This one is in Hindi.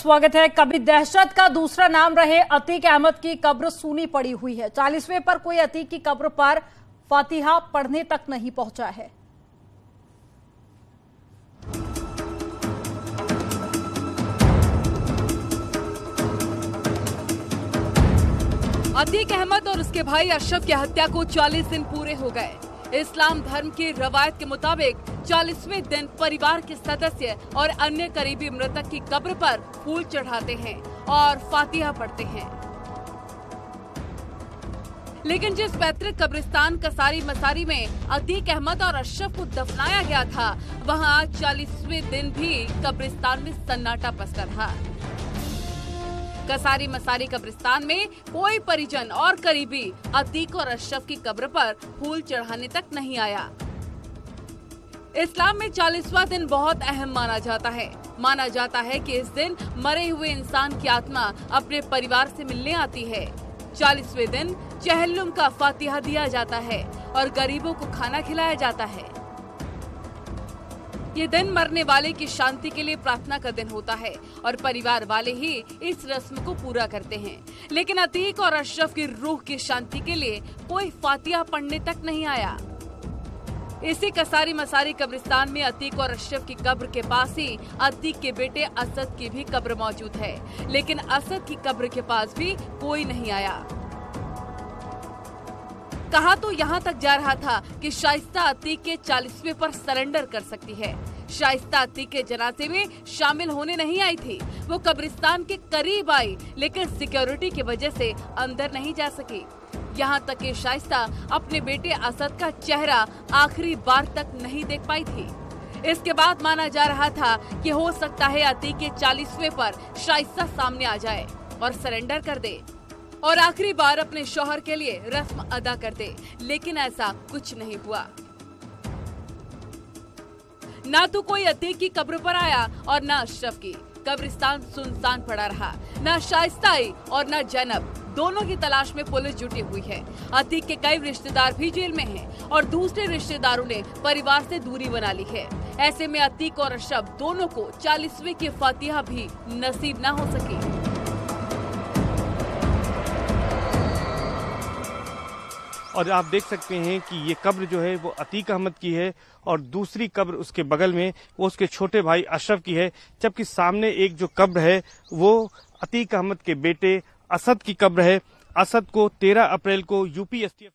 स्वागत है। कभी दहशत का दूसरा नाम रहे अतीक अहमद की कब्र सूनी पड़ी हुई है। 40वें पर कोई अतीक की कब्र पर फातिहा पढ़ने तक नहीं पहुंचा है। अतीक अहमद और उसके भाई अशरफ की हत्या को 40 दिन पूरे हो गए। इस्लाम धर्म की रवायत के मुताबिक 40वें दिन परिवार के सदस्य और अन्य करीबी मृतक की कब्र पर फूल चढ़ाते हैं और फातिहा पढ़ते हैं। लेकिन जिस पैतृक कब्रिस्तान कसारी मसारी में अतीक अहमद और अशरफ को दफनाया गया था, वहां 40वें दिन भी कब्रिस्तान में सन्नाटा पसरा रहा। कसारी मसारी कब्रिस्तान में कोई परिजन और करीबी अतीक और अशरफ की कब्र पर फूल चढ़ाने तक नहीं आया। इस्लाम में 40वां दिन बहुत अहम माना जाता है। माना जाता है कि इस दिन मरे हुए इंसान की आत्मा अपने परिवार से मिलने आती है। 40वें दिन चहल्लुम का फातिहा दिया जाता है और गरीबों को खाना खिलाया जाता है। ये दिन मरने वाले की शांति के लिए प्रार्थना का दिन होता है और परिवार वाले ही इस रस्म को पूरा करते हैं। लेकिन अतीक और अशरफ की रूह की शांति के लिए कोई फातिहा पढ़ने तक नहीं आया। इसी कसारी मसारी कब्रिस्तान में अतीक और अशरफ की कब्र के पास ही अतीक के बेटे असद की भी कब्र मौजूद है, लेकिन असद की कब्र के पास भी कोई नहीं आया। कहा तो यहाँ तक जा रहा था कि शाइस्ता अतीक के 40वें पर सरेंडर कर सकती है। शाइस्ता अतीक के जनाजे में शामिल होने नहीं आई थी। वो कब्रिस्तान के करीब आई, लेकिन सिक्योरिटी की वजह से अंदर नहीं जा सकी। यहाँ तक कि शाइस्ता अपने बेटे असद का चेहरा आखिरी बार तक नहीं देख पाई थी। इसके बाद माना जा रहा था कि हो सकता है अतीक के 40वें पर शाइस्ता सामने आ जाए और सरेंडर कर दे और आखिरी बार अपने शौहर के लिए रस्म अदा कर दे, लेकिन ऐसा कुछ नहीं हुआ। ना तो कोई अतीक की कब्र पर आया और ना अशरफ की। कब्रिस्तान सुनसान पड़ा रहा। ना शाइस्ता आई और ना जैनब। दोनों की तलाश में पुलिस जुटी हुई है। अतीक के कई रिश्तेदार भी जेल में हैं और दूसरे रिश्तेदारों ने परिवार से दूरी बना ली है। ऐसे में अतीक और अशरफ दोनों को 40वें की फातिहा भी नसीब न हो सकी। और आप देख सकते हैं कि ये कब्र जो है वो अतीक अहमद की है और दूसरी कब्र उसके बगल में वो उसके छोटे भाई अशरफ की है, जबकि सामने एक जो कब्र है वो अतीक अहमद के बेटे असद की कब्र है। असद को 13 अप्रैल को यूपी एसटीएफ